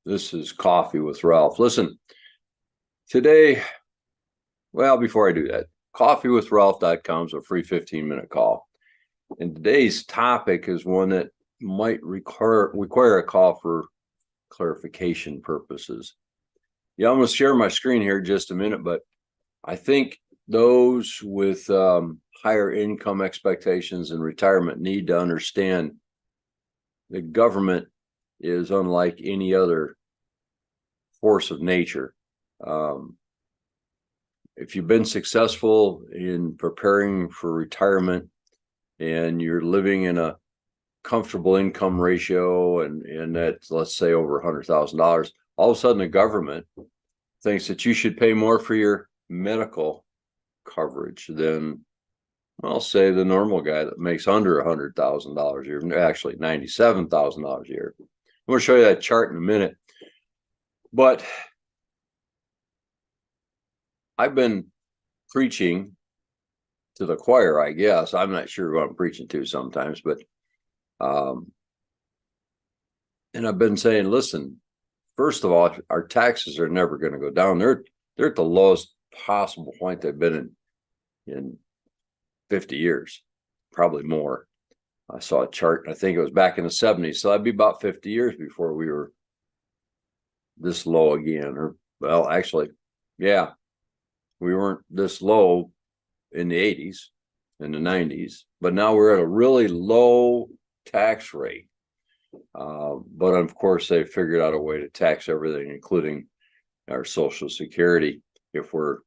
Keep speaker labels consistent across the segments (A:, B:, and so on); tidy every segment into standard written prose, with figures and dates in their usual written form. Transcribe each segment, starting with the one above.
A: This is Coffee with Ralph. Listen, today, well, before I do that, coffeewithralph.com is a free 15-minute call. And today's topic is one that might require a call for clarification purposes. Yeah, I'm going to share my screen here in just a minute, but I think those with higher income expectations and retirement need to understand the government is unlike any other force of nature. If you've been successful in preparing for retirement and you're living in a comfortable income ratio and that's, let's say, over $100,000, all of a sudden the government thinks that you should pay more for your medical coverage than, well, say the normal guy that makes under $100,000 a year, actually $97,000 a year. I'm going to show you that chart in a minute. But I've been preaching to the choir, I guess. I'm not sure who I'm preaching to sometimes, but and I've been saying, listen, first of all, our taxes are never going to go down. They're at the lowest possible point they've been in 50 years, probably more. I saw a chart, I think it was back in the 70s. So that'd be about 50 years before we were this low again. Or, well, actually, yeah, we weren't this low in the 80s and the 90s, but now we're at a really low tax rate. But of course, they figured out a way to tax everything, including our Social Security. If we're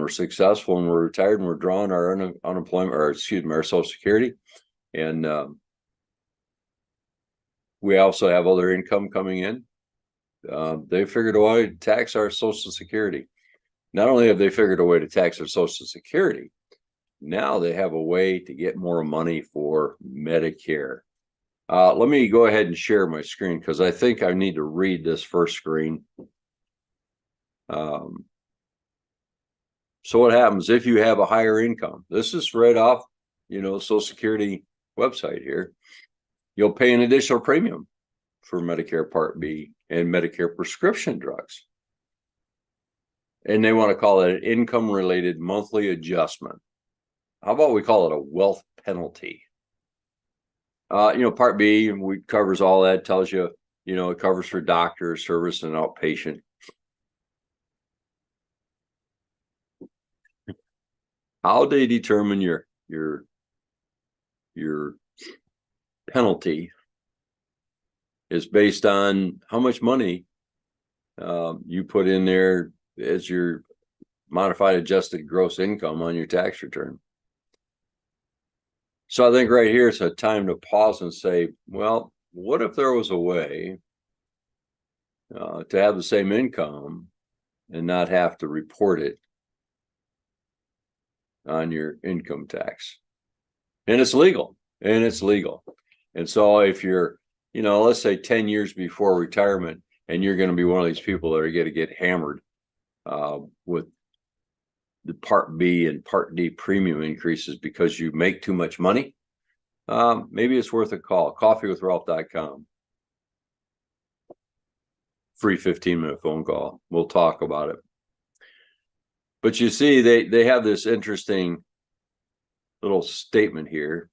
A: successful and we're retired and we're drawing our unemployment, or excuse me, our Social Security, and we also have other income coming in, they figured a way to tax our Social Security. Not only have they figured a way to tax our Social Security, now they have a way to get more money for Medicare. Let me go ahead and share my screen because I think I need to read this first screen. So what happens if you have a higher income? This is right off, Social Security website here. You'll pay an additional premium for Medicare Part B and Medicare prescription drugs. And they want to call it an income-related monthly adjustment. How about we call it a wealth penalty? Part B covers all that, tells you, it covers for doctor service and outpatient. How they determine your penalty is based on how much money you put in there as your modified adjusted gross income on your tax return. So I think right here it's a time to pause and say, well, what if there was a way to have the same income and not have to report it on your income tax? And it's legal. And so if you're, let's say 10 years before retirement, and you're going to be one of these people that are going to get hammered with the Part B and Part D premium increases because you make too much money, maybe it's worth a call. coffeewithralph.com. Free 15-minute phone call. We'll talk about it. But you see, they have this interesting little statement here.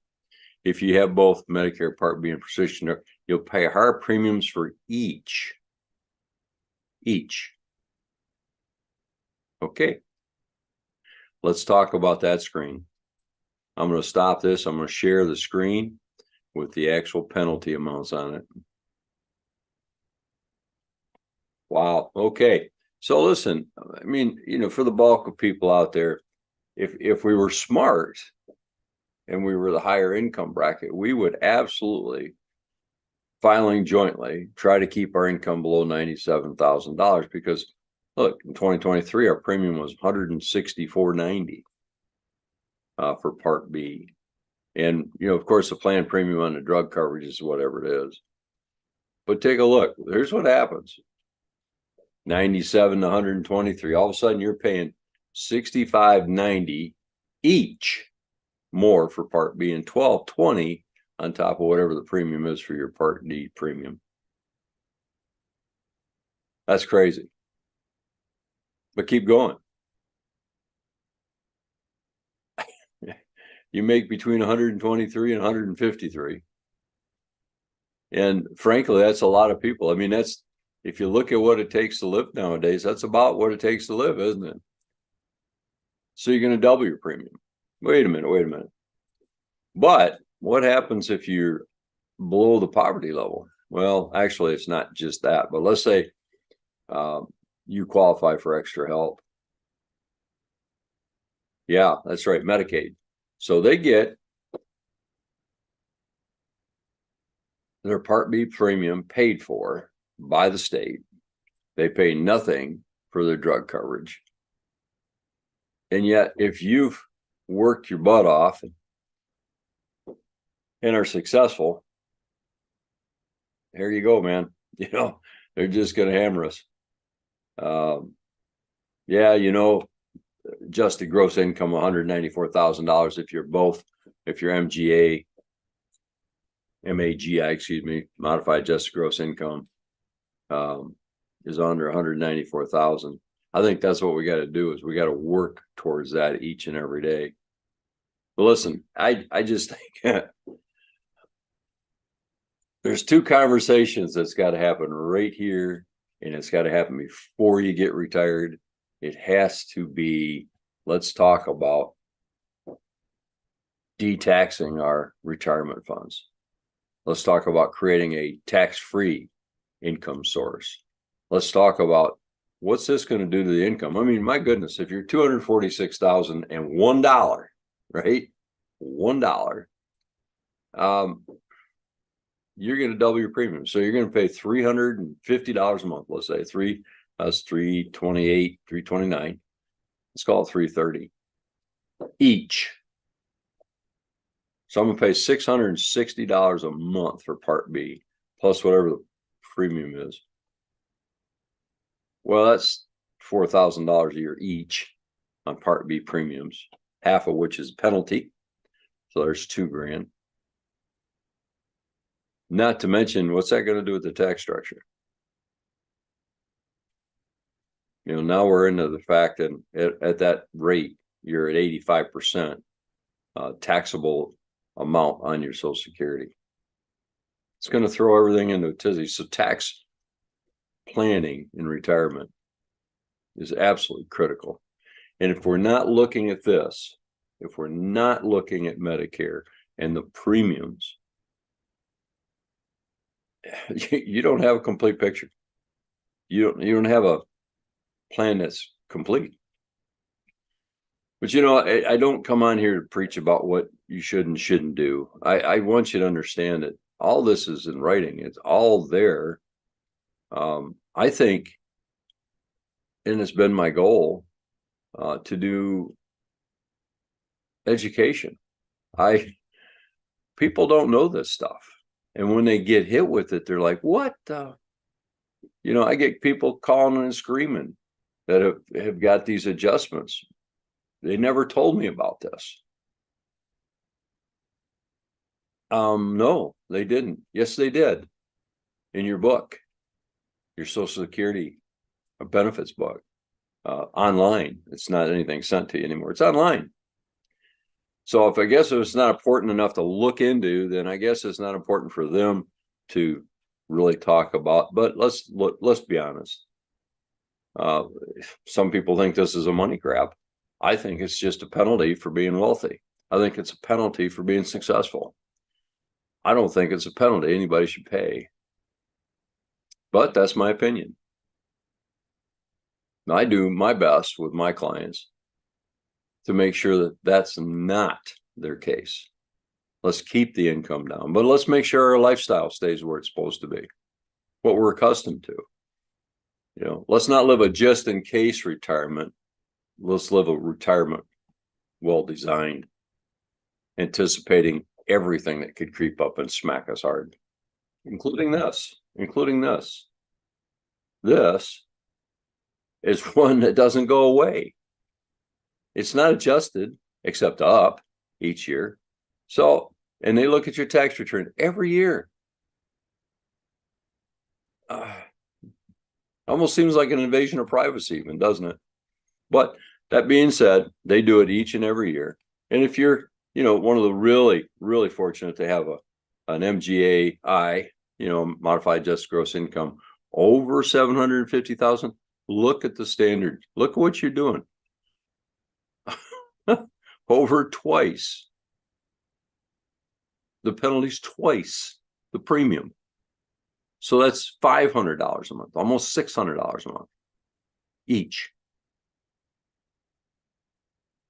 A: If you have both Medicare Part B and prescription, you'll pay higher premiums for each. Okay. Let's talk about that screen. I'm going to stop this. I'm going to share the screen with the actual penalty amounts on it. Wow. Okay. So listen, I mean, for the bulk of people out there, if we were smart and we were the higher income bracket, we would absolutely, filing jointly, try to keep our income below $97,000 because, look, in 2023, our premium was $164.90 for Part B. And, of course, the plan premium on the drug coverage is whatever it is. But take a look. Here's what happens. 97 to 123. All of a sudden, you're paying $65.90 each more for Part B and $12.20 on top of whatever the premium is for your Part D premium. That's crazy. But keep going. You make between 123 and 153. And frankly, that's a lot of people. I mean, that's, if you look at what it takes to live nowadays, that's about what it takes to live, isn't it? So you're going to double your premium. Wait a minute. But what happens if you're below the poverty level? Well, actually, it's not just that. But let's say you qualify for extra help. Yeah, that's right, Medicaid. So they get their Part B premium paid for by the state. They pay nothing for their drug coverage. And yet, if you've worked your butt off and are successful, here you go, man. You know, they're just going to hammer us. Yeah, you know, adjusted gross income $194,000 if you're both, if you're MAGI, excuse me, modified adjusted gross income is under 194,000. I think that's what we got to do, is we got to work towards that each and every day. But listen, I just think there's two conversations that's got to happen right here, and it's got to happen before you get retired. It has to be, let's talk about detaxing our retirement funds. Let's talk about creating a tax-free income source. Let's talk about what's this going to do to the income. I mean, my goodness, if you're $246,001, right? $1, you're going to double your premium. So you're going to pay $350 a month. Let's say that's $328, $329. Let's call it $330 each. So I'm going to pay $660 a month for Part B, plus whatever the premium is. Well, that's $4,000 a year each on Part B premiums, half of which is penalty. So there's $2,000. Not to mention, what's that going to do with the tax structure? You know, now we're into the fact that at that rate, you're at 85% taxable amount on your Social Security. It's going to throw everything into a tizzy. So tax planning in retirement is absolutely critical. And if we're not looking at this, if we're not looking at Medicare and the premiums, you don't have a complete picture. You don't have a plan that's complete. But you know, I don't come on here to preach about what you should and shouldn't do. I want you to understand that all this is in writing. It's all there. I think, and it's been my goal to do education. People don't know this stuff. And when they get hit with it, they're like, what? You know, I get people calling and screaming that have got these adjustments. They never told me about this. No, they didn't. Yes, they did. In your book, your Social Security benefits book, online. It's not anything sent to you anymore. It's online. So if I guess it's not important enough to look into, then I guess it's not important for them to really talk about. But let's be honest. Some people think this is a money grab. I think it's just a penalty for being wealthy. I think it's a penalty for being successful. I don't think it's a penalty anybody should pay. But that's my opinion. I do my best with my clients to make sure that that's not their case. Let's keep the income down, but let's make sure our lifestyle stays where it's supposed to be, what we're accustomed to. You know, let's not live a just in case retirement. Let's live a retirement well-designed, anticipating everything that could creep up and smack us hard, including this. This is one that doesn't go away. It's not adjusted except up each year. So, and they look at your tax return every year. Almost seems like an invasion of privacy, even, doesn't it? But that being said, they do it each and every year. And if you're, one of the really, really fortunate to have an MGAI, modified adjusted gross income over 750,000, look at the standard. Look at what you're doing. Over twice the penalties, twice the premium. So that's $500 a month, almost $600 a month each.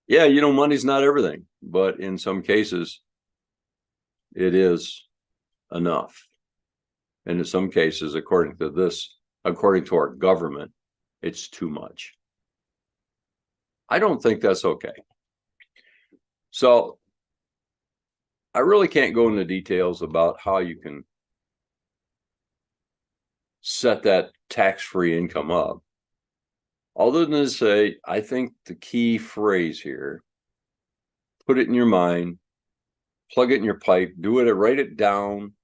A: Yeah, money's not everything, but in some cases, it is enough. And in some cases, according to our government, it's too much. I don't think that's okay. So I really can't go into details about how you can set that tax-free income up, other than to say, I think the key phrase here, put it in your mind, plug it in your pipe, write it down.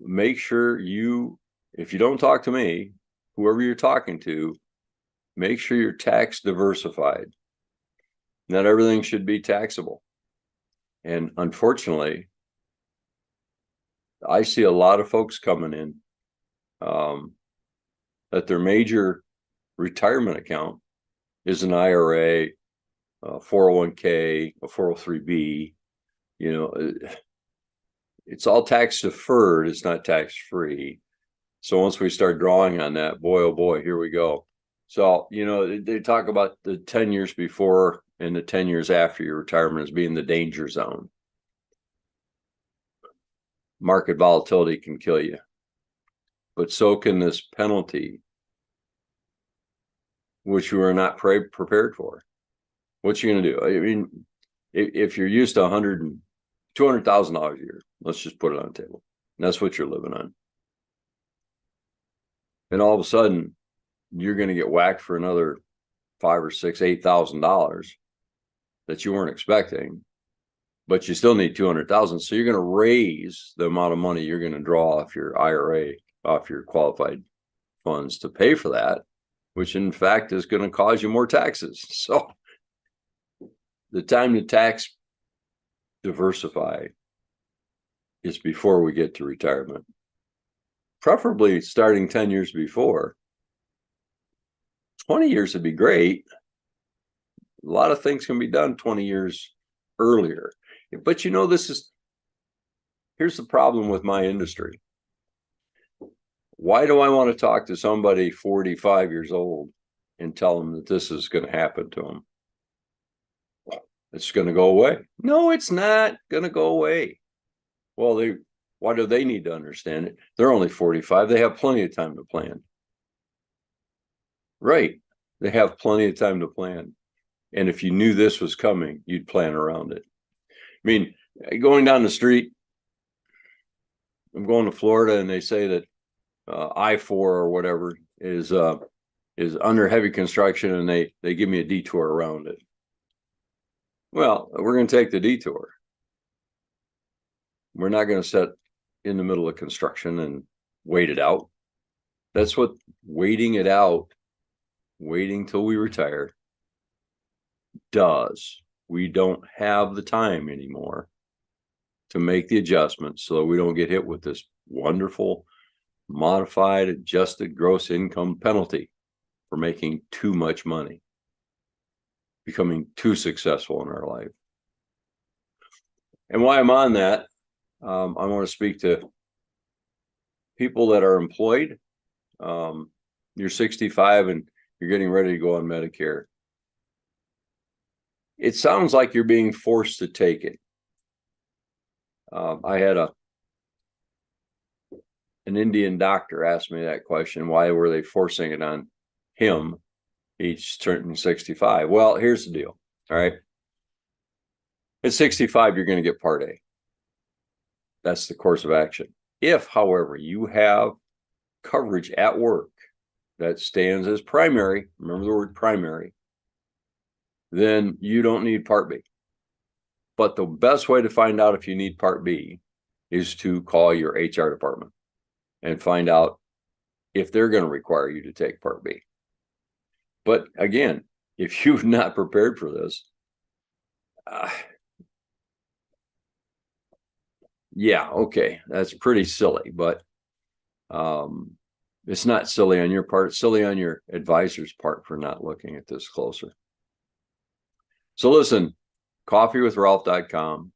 A: Make sure if you don't talk to me, whoever you're talking to, make sure you're tax diversified. Not everything should be taxable. And unfortunately, I see a lot of folks coming in that their major retirement account is an IRA, a 401k, a 403b. It's all tax deferred. It's not tax free. So once we start drawing on that, boy, oh boy, here we go. So, they talk about the 10 years before and the 10 years after your retirement as being the danger zone. Market volatility can kill you, but so can this penalty, which you are not prepared for. What you going to do? I mean, if you're used to $200,000 a year, let's just put it on the table. And that's what you're living on. And all of a sudden, you're going to get whacked for another $5,000 or $6,000, $8,000 that you weren't expecting, but you still need $200,000. So you're going to raise the amount of money you're going to draw off your IRA, off your qualified funds to pay for that, which in fact is going to cause you more taxes. So the time to tax diversify is before we get to retirement, preferably starting 10 years before. 20 years would be great. A lot of things can be done 20 years earlier. But here's the problem with my industry. Why do I want to talk to somebody 45 years old and tell them that this is going to happen to them? It's going to go away. No, it's not going to go away. Well, why do they need to understand it? They're only 45. They have plenty of time to plan. Right. They have plenty of time to plan. And if you knew this was coming, you'd plan around it. I mean, going down the street, I'm going to Florida, and they say that I-4 or whatever is under heavy construction, and they give me a detour around it. Well, we're going to take the detour. We're not going to sit in the middle of construction and wait it out. That's what waiting it out, waiting till we retire, does. We don't have the time anymore to make the adjustments so that we don't get hit with this wonderful modified adjusted gross income penalty for making too much money, becoming too successful in our life. And while I'm on that, I want to speak to people that are employed. You're 65 and you're getting ready to go on Medicare. It sounds like you're being forced to take it. I had an Indian doctor ask me that question. Why were they forcing it on him? Each turning 65. Well, here's the deal. All right. At 65, you're going to get Part A. That's the course of action. If, however, you have coverage at work that stands as primary, remember the word primary, then you don't need Part B. But the best way to find out if you need Part B is to call your HR department and find out if they're going to require you to take Part B. But again, if you've not prepared for this, yeah, okay, that's pretty silly, but it's not silly on your part, it's silly on your advisor's part for not looking at this closer. So listen, coffeewithralph.com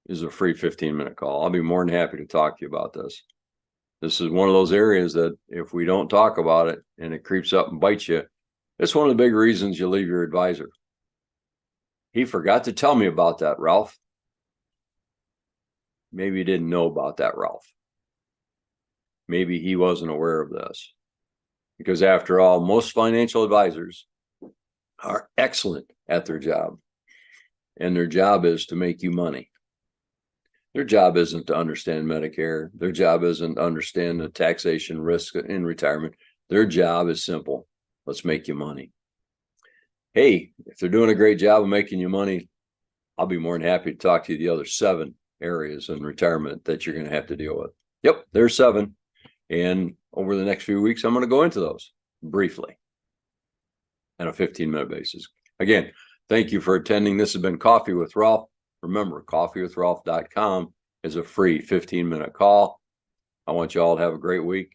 A: is a free 15-minute call. I'll be more than happy to talk to you about this. This is one of those areas that if we don't talk about it and it creeps up and bites you, it's one of the big reasons you leave your advisor. He forgot to tell me about that, Ralph. Maybe you didn't know about that, Ralph. Maybe he wasn't aware of this. Because after all, most financial advisors are excellent at their job. And their job is to make you money. Their job isn't to understand Medicare. Their job isn't to understand the taxation risk in retirement. Their job is simple. Let's make you money. Hey, if they're doing a great job of making you money, I'll be more than happy to talk to you the other 7 areas in retirement that you're going to have to deal with. Yep, there's 7. And over the next few weeks, I'm going to go into those briefly on a 15-minute basis. Again, thank you for attending. This has been Coffee with Ralph. Remember, coffeewithralph.com is a free 15-minute call. I want you all to have a great week.